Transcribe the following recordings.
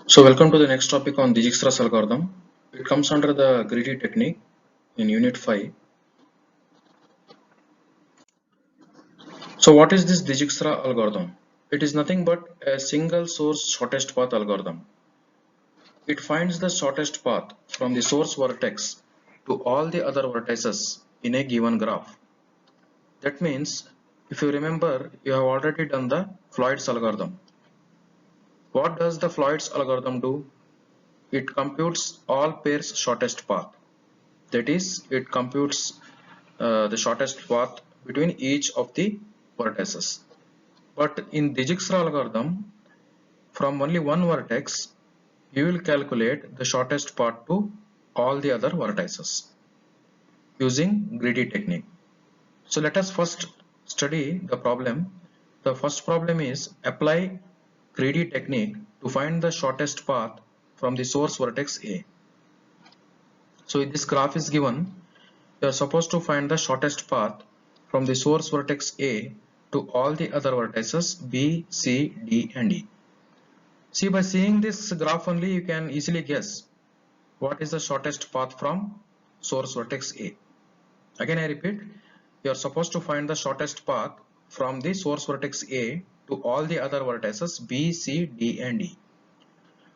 So welcome to the next topic on Dijkstra's algorithm. It comes under the greedy technique in Unit 5. So what is this Dijkstra algorithm? It is nothing but a single source shortest path algorithm. It finds the shortest path from the source vertex to all the other vertices in a given graph. That means, if you remember, you have already done the Floyd's algorithm. What does the Floyd's algorithm do? It computes all pairs shortest path. That is, it computes the shortest path between each of the vertices. But in Dijkstra algorithm, from only one vertex, you will calculate the shortest path to all the other vertices using greedy technique. So let us first study the problem. The first problem is apply greedy technique to find the shortest path from the source vertex A. So if this graph is given, you are supposed to find the shortest path from the source vertex A to all the other vertices B, C, D and E. See, by seeing this graph only you can easily guess what is the shortest path from source vertex A. Again I repeat, you are supposed to find the shortest path from the source vertex A to all the other vertices B, C, D and E.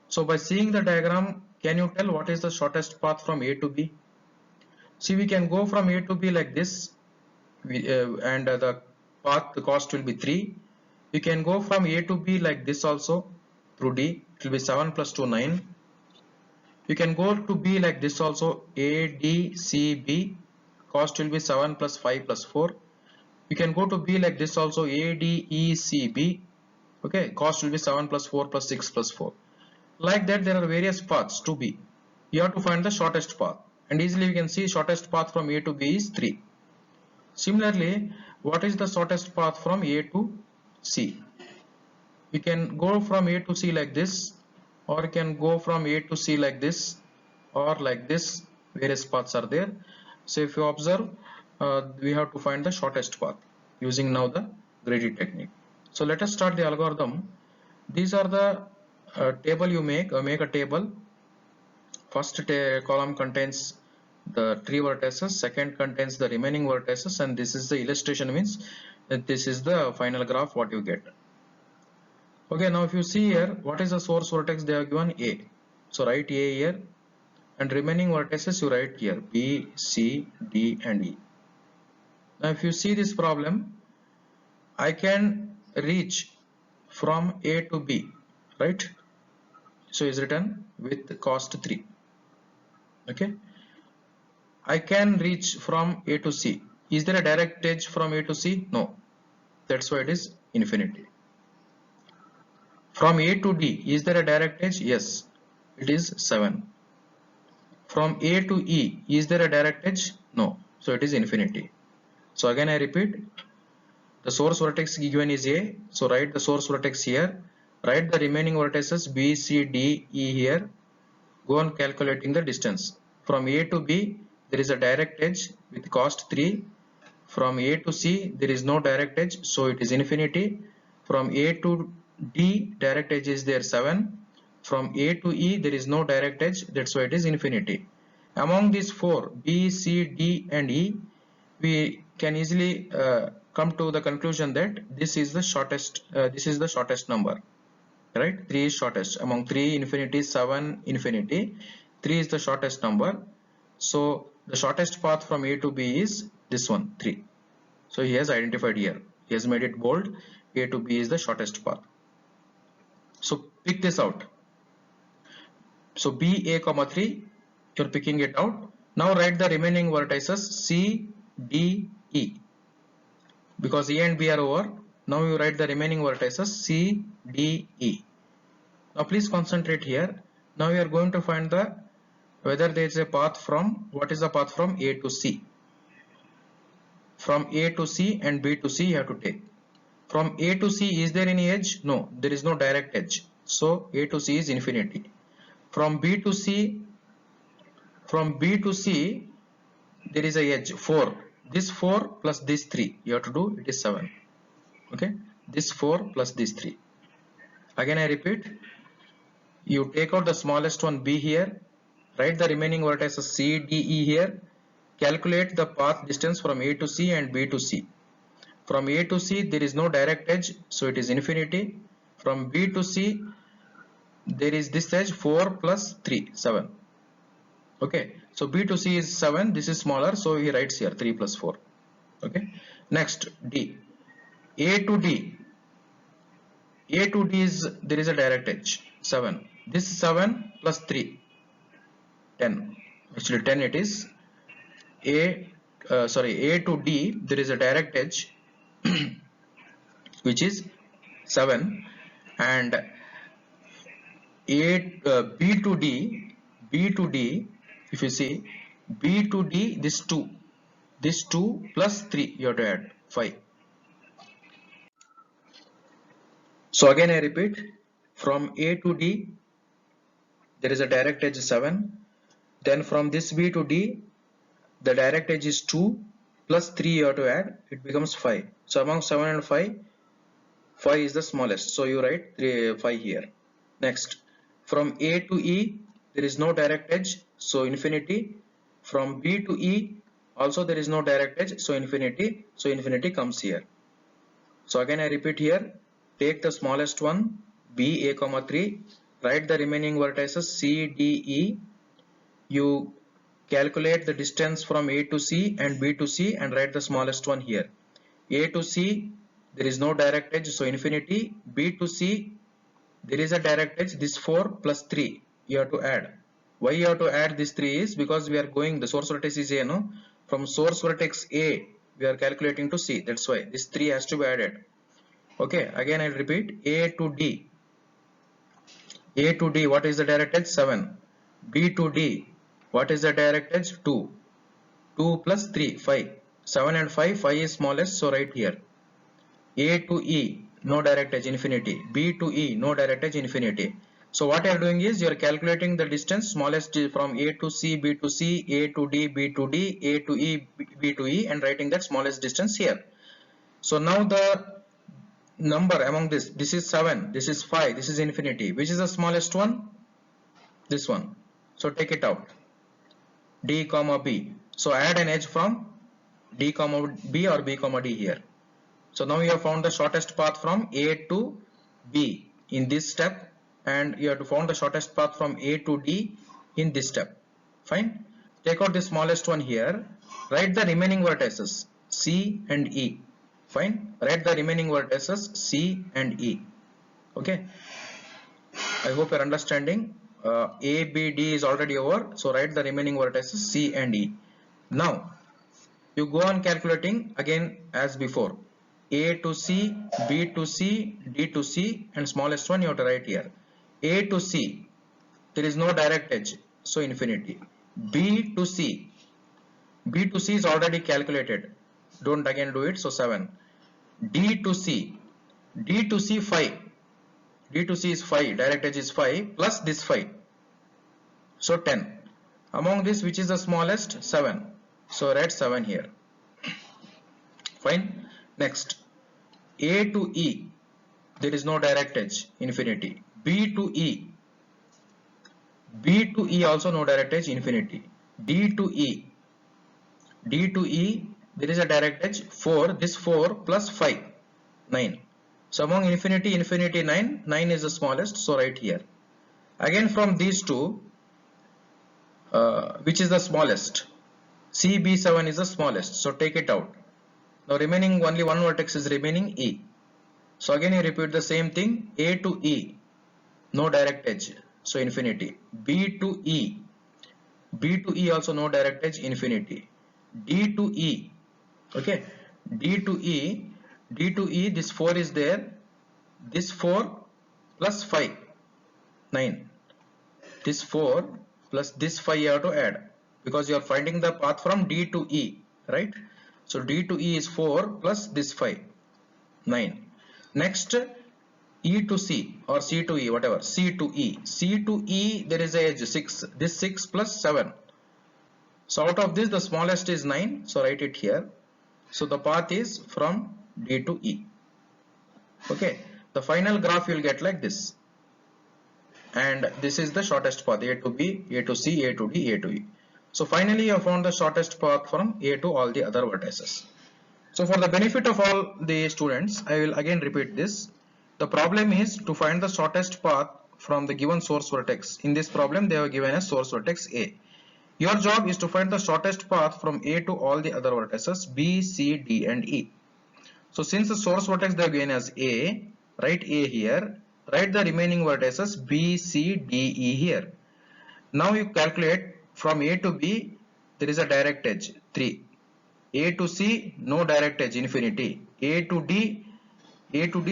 So by seeing the diagram, can you tell what is the shortest path from A to B? See, we can go from A to B like this, and the path the cost will be 3. We can go from A to B like this also through D, it will be 7 plus 2 9. You can go to B like this also, A D C B, cost will be 7 plus 5 plus 4. You can go to B like this also, A D E C B, okay, cost will be 7 plus 4 plus 6 plus 4. Like that there are various paths to B. You have to find the shortest path, and easily you can see shortest path from A to B is 3. Similarly, what is the shortest path from A to C? We can go from A to C like this, or you can go from A to C like this, or like this. Various paths are there. So if you observe, we have to find the shortest path using now the greedy technique. So let us start the algorithm. These are the table you make. Make a table. First column contains the three vertices, second contains the remaining vertices, and this is the illustration, means that this is the final graph what you get. Okay, now if you see here, what is the source vertex? They have given A, so write A here, and remaining vertices you write here B, C, D and E. Now if you see this problem, I can reach from A to B, right? So is written with cost 3. Okay, I can reach from A to C. Is there a direct edge from A to C? No. That's why it is infinity. From A to D, is there a direct edge? Yes. It is 7. From A to E, is there a direct edge? No. So it is infinity. So again I repeat, the source vertex given is A. So write the source vertex here. Write the remaining vertices B, C, D, E here. Go on calculating the distance. From A to B, there is a direct edge with cost 3. From A to C, there is no direct edge, so it is infinity. From A to D, direct edge is there 7. From A to E, there is no direct edge, that's why it is infinity. Among these four, B, C, D and E, we can easily come to the conclusion that this is the shortest number, right? 3 is shortest. Among 3, infinity, 7, infinity, 3 is the shortest number. So the shortest path from A to B is this one, 3. So he has identified here. He has made it bold. A to B is the shortest path. So pick this out. So B, A, comma 3, you're picking it out. Now write the remaining vertices C, D, E. Because E and B are over, now you write the remaining vertices C, D, E. Now please concentrate here. Now we are going to find the whether there is a path from, what is the path from A to C. From A to C and B to C you have to take. From A to C, is there any edge? No, there is no direct edge. So A to C is infinity. From B to C, there is a edge 4. This 4 plus this 3 you have to do, it is 7. Okay, this 4 plus this 3. Again I repeat, You take out the smallest one B here, write the remaining vertices C, D, E here, calculate the path distance from A to C and B to C. From A to C there is no direct edge, so it is infinity. From B to C there is this edge 4 plus 3, 7. Okay, so B to C is 7, this is smaller, so he writes here 3 plus 4. Okay, next D. A to D. A to D is, there is a direct edge 7. This 7 plus 3, 10. Actually 10 it is. A to D there is a direct edge which is 7, and B to D, if you see B to D, this 2 plus 3 you have to add 5. So again I repeat, from A to D there is a direct edge 7, then from this B to D the direct edge is 2 plus 3 you have to add, it becomes 5. So among 7 and 5, 5 is the smallest, so you write 5 here. Next, from A to E there is no direct edge, so infinity. From B to E also there is no direct edge, so infinity comes here. So again I repeat here, take the smallest one B, A comma 3, write the remaining vertices C, D, E. You calculate the distance from A to C and B to C and write the smallest one here. A to C there is no direct edge, so infinity. B to C there is a direct edge, this 4 plus 3 you have to add. Why you have to add this 3 is because we are going, the source vertex is A, no? From source vertex A we are calculating to C, that's why this 3 has to be added. Okay, again I repeat, A to D. A to D, what is the direct edge? 7. B to D, what is the direct edge? 2. 2 plus 3, 5. 7 and 5, 5 is smallest, so right here. A to E, no direct edge, infinity. B to E, no direct edge, infinity. So what you are doing is you are calculating the distance smallest from A to C, B to C, A to D, B to D, A to E, B to E, and writing that smallest distance here. So now the number among this is 7, this is 5, this is infinity. Which is the smallest one? This one. So take it out. D comma B. So add an edge from D comma B or B comma D here. So now you have found the shortest path from A to B in this step, and you have to find the shortest path from A to D in this step. Fine. Take out the smallest one here. Write the remaining vertices C and E. Fine. Write the remaining vertices C and E. Okay. I hope you are understanding. A, B, D is already over. So write the remaining vertices C and E. Now you go on calculating again as before. A to C, B to C, D to C, and smallest one you have to write here. A to C, there is no direct edge, so infinity. B to C, B to C is already calculated, don't again do it, so 7. D to C, D to C 5, D to C is 5, direct edge is 5 plus this 5, so 10. Among this, which is the smallest? 7, so write 7 here. Fine. Next, A to E, there is no direct edge, infinity. B to E, B to E also no direct edge, infinity. D to E, D to E, there is a direct edge 4, this 4 plus 5, 9. So among infinity, 9, 9 is the smallest, so right here. Again from these two, which is the smallest? CB7 is the smallest, so take it out. Now remaining only one vertex is remaining, E. So again you repeat the same thing. A to E, no direct edge, so infinity. B to E, B to E also no direct edge, infinity. D to E, okay. D to E, D to E, this 4 is there, this 4 plus 5, 9. This 4 plus this 5 you have to add, because you are finding the path from D to E, right? So D to E is 4 plus this 5, 9. Next, E to C or C to E, whatever, C to E. C to E, there is a edge 6, this 6 plus 7. So out of this, the smallest is 9, so write it here. So the path is from D to E. Okay, the final graph you will get like this. and this is the shortest path, A to B, A to C, A to D, A to E. So finally I found the shortest path from A to all the other vertices. So for the benefit of all the students, I will again repeat this. The problem is to find the shortest path from the given source vertex. In this problem they have given a source vertex A. Your job is to find the shortest path from A to all the other vertices B, C, D and E. So since the source vertex they have given as A, write A here, write the remaining vertices B, C, D, E here. Now you calculate from A to B, there is a direct edge 3. A to C, no direct edge, infinity. A to D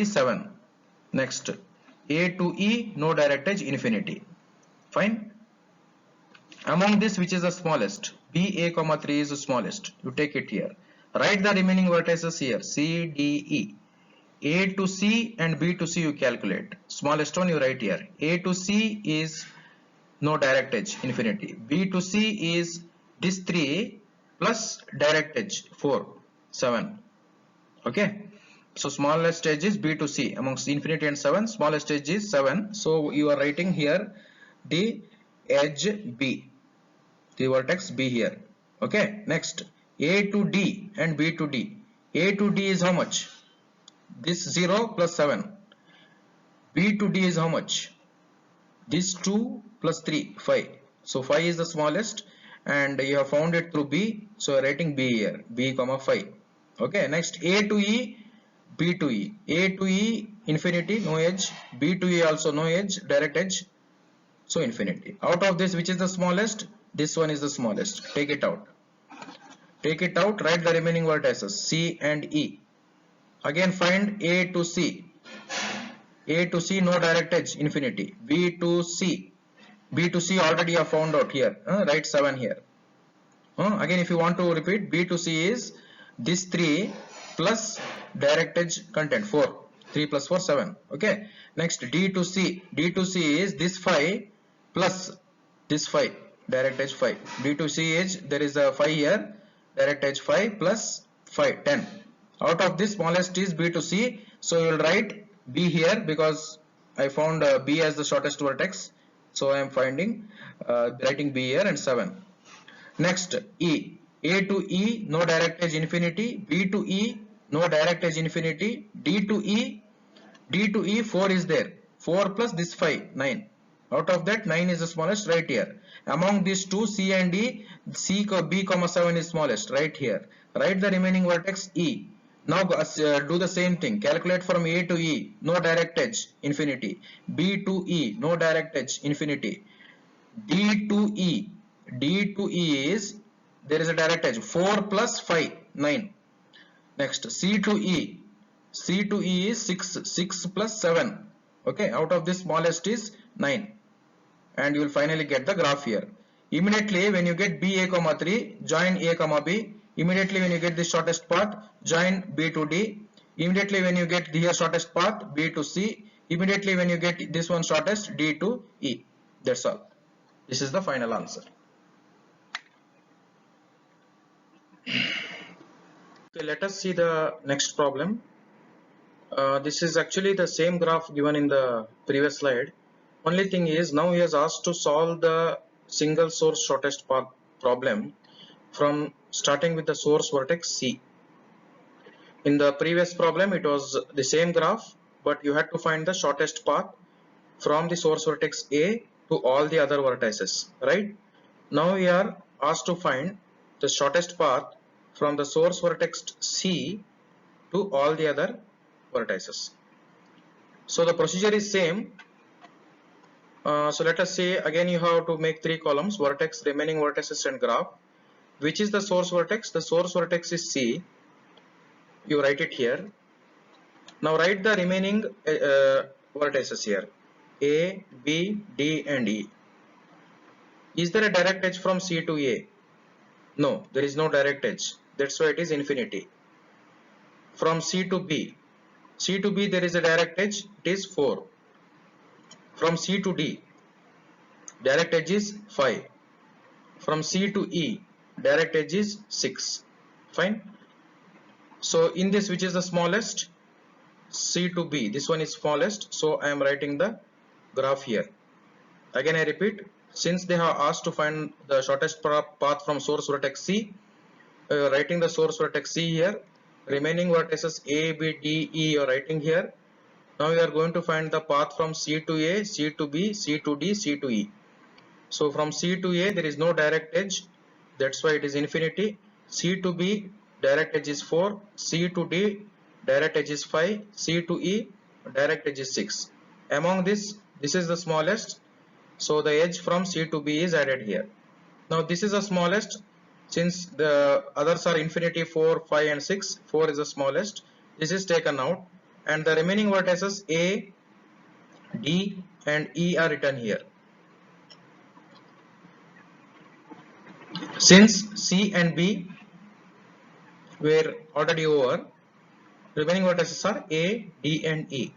7. Next, A to E, no direct edge, infinity. Fine. Among this, which is the smallest? B, A, comma 3 is the smallest. You take it here. Write the remaining vertices here. C, D, E. A to C and B to C you calculate. Smallest one you write here. A to C is no direct edge, infinity. B to C is this 3 plus direct edge 4, 7. Okay. So smallest edge is B to C. Amongst infinity and 7, smallest edge is 7. So you are writing here the edge B, the vertex B here. Okay. Next, A to D and B to D. A to D is how much? This 0 plus 7. B to D is how much? This 2 plus 3, 5. So 5 is the smallest and you have found it through B. So you are writing B here, B comma 5. Okay, next A to E, B to E. A to E, infinity, no edge. B to E also no edge, direct edge. So infinity. Out of this, which is the smallest? This one is the smallest. Take it out. Take it out, write the remaining vertices C and E. Again find A to C. A to C, no direct edge, infinity. B to C. B to C already I found out here. Write 7 here. Again if you want to repeat, B to C is this 3 plus direct edge content 4. 3 plus 4, 7. Okay. Next D to C. D to C is this 5 plus this 5. Direct edge 5. D to C is, there is a 5 here. Direct edge 5 plus 5, 10. Out of this smallest is B to C. So you will write B here because I found B as the shortest vertex. So I am finding writing B here and 7. Next E. A to E, no direct edge, infinity. B to E, no direct edge, infinity. D to E. D to E 4 is there. 4 plus this 5, 9. Out of that 9 is the smallest right here. Among these two C and D, B comma 7 is smallest right here. Write the remaining vertex E. Now do the same thing. Calculate from A to E, no direct edge, infinity. B to E, no direct edge, infinity. D to E. D to E is, there is a direct edge, 4 plus 5, 9. Next, C to E. C to E is 6, 6 plus 7. Okay, out of this smallest is 9. And you will finally get the graph here. Immediately when you get B A comma 3, join A comma B. Immediately when you get the shortest path, join B to D. Immediately when you get the shortest path, B to C. Immediately when you get this one shortest, D to E. That's all. This is the final answer. Okay, let us see the next problem. This is actually the same graph given in the previous slide. Only thing is, now he has asked to solve the single source shortest path problem from starting with the source vertex C. In the previous problem it was the same graph, but you had to find the shortest path from the source vertex A to all the other vertices, right? Now we are asked to find the shortest path from the source vertex C to all the other vertices. So the procedure is same. So let us say again you have to make 3 columns: vertex, remaining vertices and graph. Which is the source vertex? The source vertex is C. You write it here. Now write the remaining vertices here: A, B, D and E. Is there a direct edge from C to A? No, there is no direct edge. That's why it is infinity. From C to B. C to B there is a direct edge. It is 4. From C to D, direct edge is 5. From C to E, direct edge is 6. Fine. So in this, which is the smallest? C to B. This one is smallest. So I am writing the graph here. Again I repeat, since they have asked to find the shortest path from source vertex C, writing the source vertex C here, remaining vertices A, B, D, E you are writing here. Now we are going to find the path from C to A, C to B, C to D, C to E. So from C to A there is no direct edge, that's why it is infinity. C to B direct edge is 4, C to D direct edge is 5, C to E direct edge is 6. Among this is the smallest, so the edge from C to B is added here. Now this is the smallest, since the others are infinity 4, 5 and 6, 4 is the smallest. This is taken out and the remaining vertices A, D and E are written here. Since C and B were already over, remaining vertices are A, D and E.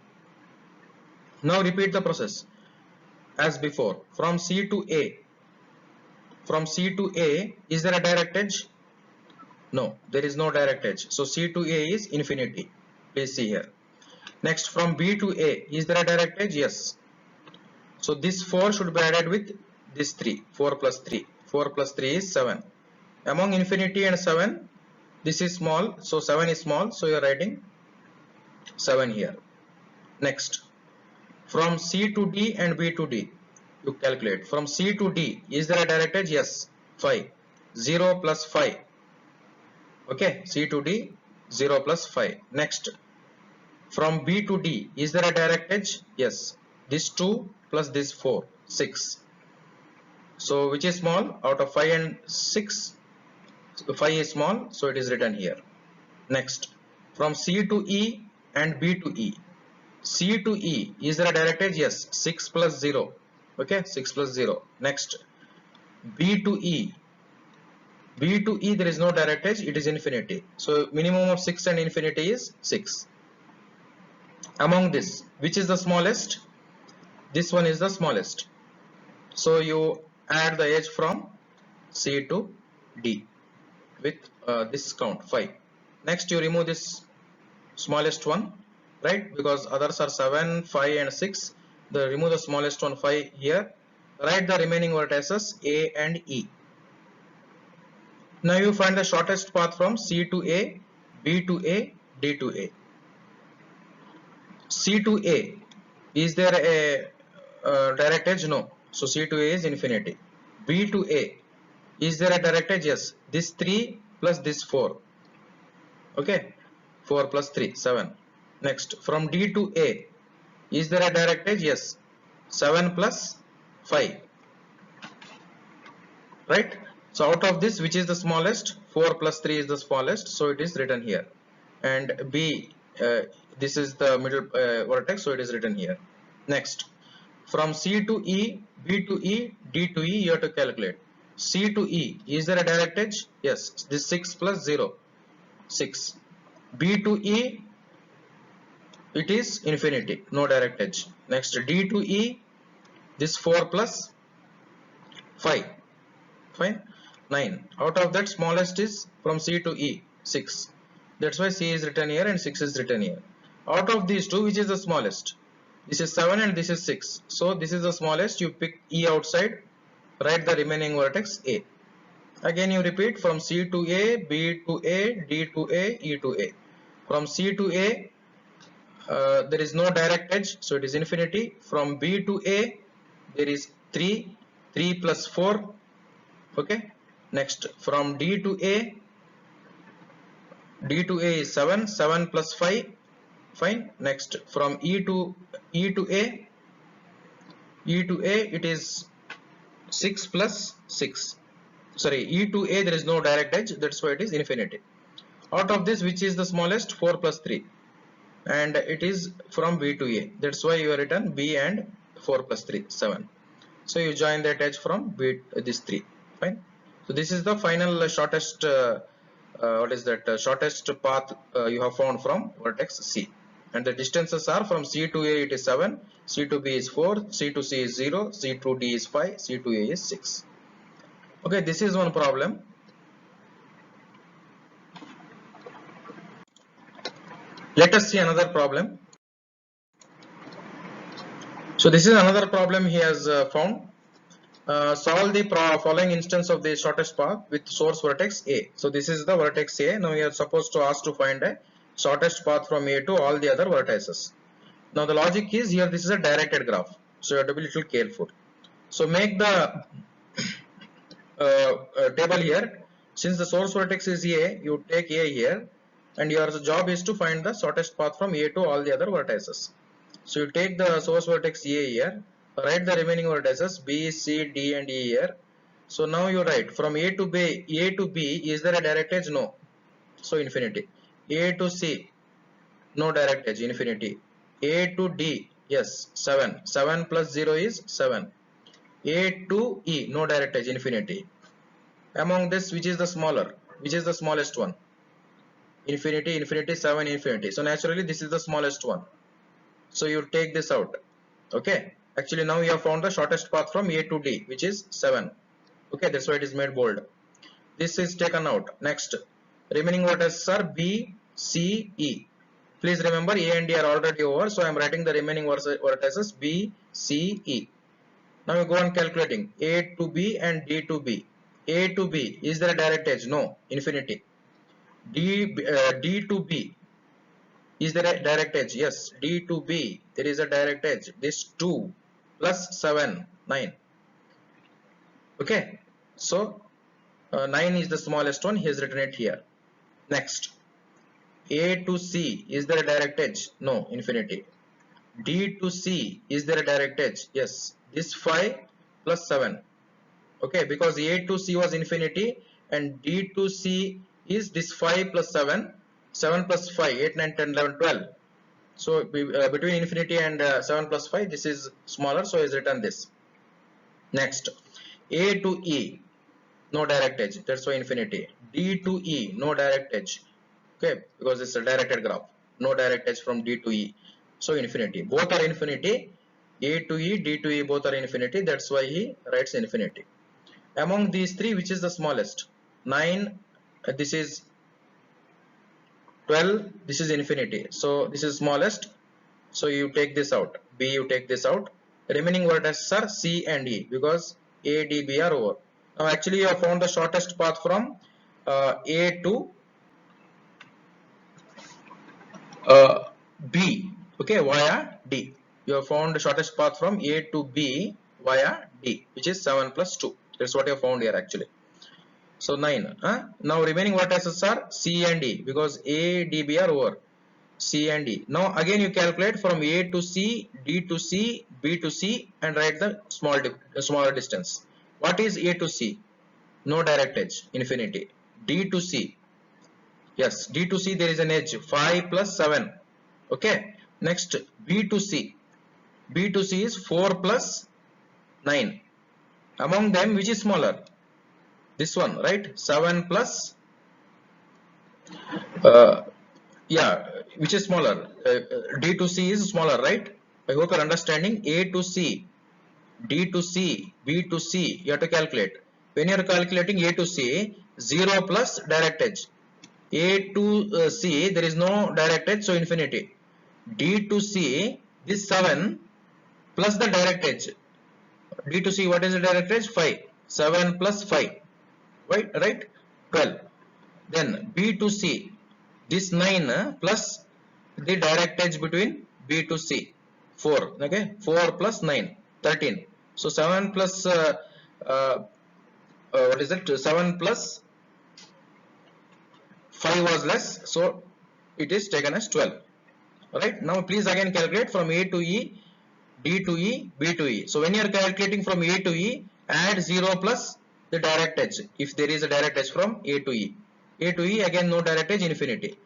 Now repeat the process as before. From C to A, is there a direct edge? No, there is no direct edge. So C to A is infinity. Please see here. Next, from B to A, is there a direct edge? Yes. So this 4 should be added with this 3. 4 plus 3. 4 plus 3 is 7. Among infinity and 7, this is small. So 7 is small. So you are writing 7 here. Next, from C to D and B to D, you calculate. From C to D, is there a direct edge? Yes. 5. 0 plus 5. Okay. C to D, 0 plus 5. Next, from B to D, is there a direct edge? Yes. This 2 plus this 4, 6. So which is small? Out of 5 and 6, 5 is small, so it is written here. Next, from C to E and B to E. C to E, is there a direct edge? Yes. 6 plus 0. Okay, 6 plus 0. Next, B to E. B to E, there is no direct edge, it is infinity. So minimum of 6 and infinity is 6. Among this, which is the smallest? This one is the smallest. So you add the edge from C to D with this count 5. Next you remove this smallest one, right? Because others are 7, 5 and 6. Remove the smallest one 5 here. Write the remaining vertices A and E. Now you find the shortest path from C to A, B to A, D to A. C to A, is there a direct edge? No. So C to A is infinity. B to A, is there a direct edge? Yes. This 3 plus this 4. Okay. 4 plus 3, 7. Next, from D to A, is there a direct edge? Yes. 7 plus 5. Right. So out of this, which is the smallest? 4 plus 3 is the smallest. So it is written here. And B, this is the middle vertex. So it is written here. Next, from C to E, B to E, D to E, you have to calculate. C to E, is there a direct edge? Yes. This 6 plus 0, 6. B to E, it is infinity, no direct edge. Next, D to E, this 4 plus 5, fine, 9. Out of that, smallest is from C to E, 6. That's why C is written here and 6 is written here. Out of these two, which is the smallest? This is 7 and this is 6. So this is the smallest. You pick E outside, write the remaining vertex A. Again you repeat, from C to A, B to A, D to A, E to A. From C to A, there is no direct edge, so it is infinity. From B to A, there is 3, 3 plus 4. Okay. Next, from D to A is 7, 7 plus 5. Fine. Next, from E to A, it is 6 plus 6. Sorry, E to A there is no direct edge, that's why it is infinity. Out of this, which is the smallest? 4 plus 3, and it is from B to A, that's why you are written B and 4 plus 3, 7. So you join that edge from B, this 3. Fine. So this is the final shortest shortest path you have found from vertex C. And the distances are, from C to A it is 7, C to B is 4, C to C is 0, C to D is 5, C to A is 6. Okay, this is one problem. Let us see another problem. So this is another problem he has found. solve the following instance of the shortest path with source vertex A. So this is the vertex A. Now we are supposed to ask to find a shortest path from A to all the other vertices. Now the logic is here, this is a directed graph, so you have to be little careful. So make the table here. Since the source vertex is A, you take A here, and your job is to find the shortest path from A to all the other vertices. So you take the source vertex A here, write the remaining vertices B, C, D and E here. So now you write from A to B, is there a direct edge? No. So infinity. A to C, no direct edge, infinity. A to D, yes, 7. 7 plus 0 is 7. A to E, no direct edge, infinity. Among this, which is the smaller? Which is the smallest one? Infinity, infinity, 7, infinity. So naturally, this is the smallest one. So you take this out. Okay. Actually, now you have found the shortest path from A to D, which is 7. Okay, that's why it is made bold. This is taken out. Next, remaining vertices are B, C, E. Please remember A and D are already over, so I am writing the remaining vertices B, C, E. Now you go on calculating A to B and D to B. A to B, is there a direct edge? No, infinity. D to B, is there a direct edge? Yes, D to B, there is a direct edge. This 2 plus 7, 9. Okay, so 9 is the smallest one, he has written it here. Next, A to C, is there a direct edge? No, infinity. D to C, is there a direct edge? Yes, this 5 plus 7. Okay, because A to C was infinity and D to C is this 5 plus 7. 7 plus 5, 8, 9, 10, 11, 12. So between infinity and 7 plus 5, this is smaller, so is written this. Next, A to E, no direct edge, that's why infinity. D to E, no direct edge. Okay, because it's a directed graph, no direct edge from D to E, so infinity. Both are infinity. A to E, D to E, both are infinity, that's why he writes infinity. Among these three, which is the smallest? 9, this is 12, this is infinity, so this is smallest, so you take this out. B, you take this out. Remaining vertices are C and E, because A, D, B are over. Now actually you have found the shortest path from A to B, okay, via D. You have found the shortest path from A to B via D, which is 7 plus 2. That's what you have found here actually. So 9. Now remaining vertices are C and E, because A, D, B are over. C and E. Now again you calculate from A to C, D to C, B to C, and write the smaller distance. What is A to C? No direct edge, infinity. D to C, yes, D to C there is an edge, 5 plus 7. Okay. Next, B to C. B to C is 4 plus 9. Among them, which is smaller? This one, right? 7 plus yeah, which is smaller? D to C is smaller, right? I hope you're understanding. A to C, D to C, B to C, you have to calculate. When you are calculating A to C, 0 plus direct edge. A to C, there is no direct edge, so infinity. D to C, this 7 plus the direct edge. D to C, what is the direct edge? 5. 7 plus 5, right? 12. Then B to C, this 9 plus the direct edge between B to C, 4. Okay, 4 plus 9, 13. So 7 plus what is it? 7 plus 5 was less, so it is taken as 12. Right, now please again calculate from A to E, D to E, B to E. So when you are calculating from A to E, add 0 plus the direct edge, if there is a direct edge from A to E. A to E, again no direct edge, infinity.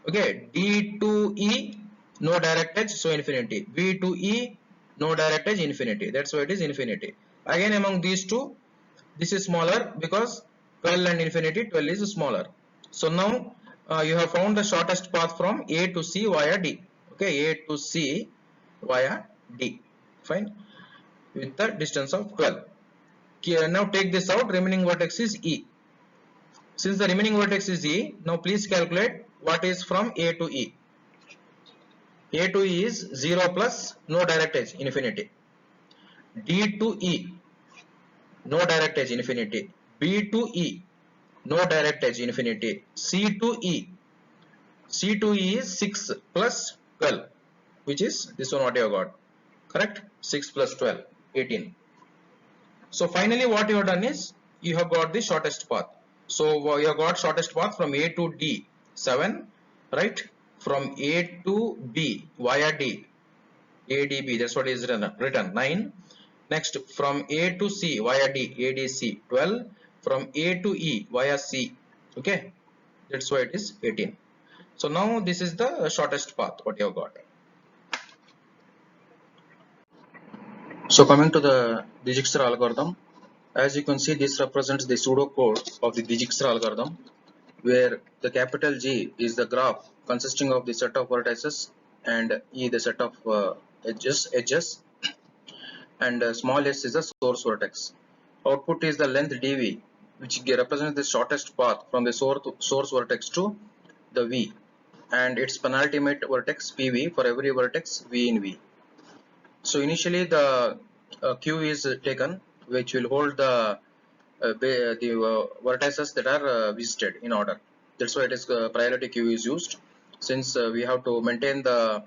Okay, D to E, no direct edge, so infinity. B to E, no direct edge, infinity. That's why it is infinity. Again among these two, this is smaller because 12 and infinity, 12 is smaller. So now you have found the shortest path from A to C via D. Okay, A to C via D. Fine. With the distance of 12. Okay, now take this out. Remaining vertex is E. Since the remaining vertex is E, now please calculate what is from A to E. A to E is 0 plus no direct edge, infinity. D to E, no direct edge infinity. B to E, no direct edge infinity. C to E, C to E is 6 plus 12, which is this one what you have got, correct? 6 plus 12, 18. So finally what you have done is you have got the shortest path. So you have got shortest path from A to D 7, right? From A to B via D, ADB, that's what is written 9. Next from A to C via D, ADC 12. From A to E via C, okay, that's why it is 18. So now this is the shortest path what you have got. So coming to the Dijkstra algorithm, as you can see, this represents the pseudocode of the Dijkstra algorithm, where the capital G is the graph consisting of the set of vertices and E the set of edges, and small s is the source vertex. Output is the length dv, which represents the shortest path from the source vertex to the V, and its penultimate vertex PV for every vertex V in V. So initially the Q is taken, which will hold the vertices that are visited in order. That's why it is priority queue is used, since we have to maintain the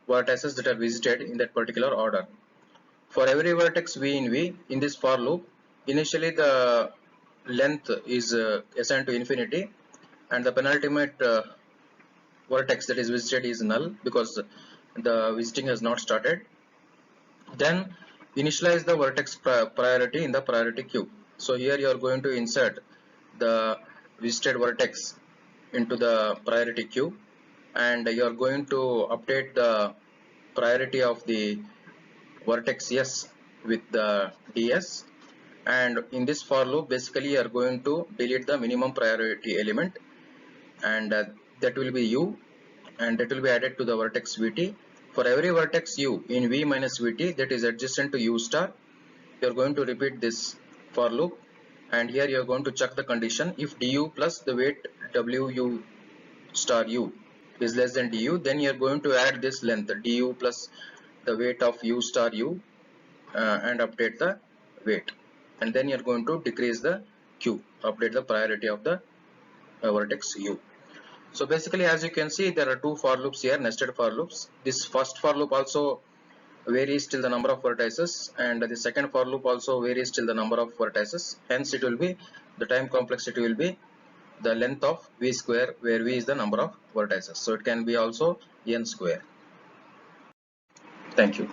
vertices that are visited in that particular order. For every vertex V in V in this for loop, initially the length is assigned to infinity, and the penultimate vertex that is visited is null because the visiting has not started. Then initialize the vertex priority in the priority queue. So here you are going to insert the visited vertex into the priority queue, and you are going to update the priority of the vertex S with the DS. And in this for loop, basically you are going to delete the minimum priority element, and that will be U, and that will be added to the vertex VT. For every vertex U in V minus VT that is adjacent to U star, you are going to repeat this for loop, and here you are going to check the condition. If du plus the weight WU star U is less than du, then you are going to add this length du plus the weight of U star U and update the weight, and then you are going to decrease the Q, update the priority of the vertex U. So basically, as you can see, there are two for loops here, nested for loops. This first for loop also varies till the number of vertices, and the second for loop also varies till the number of vertices. Hence it will be, the time complexity will be the length of V square, where V is the number of vertices. So it can be also N square. Thank you.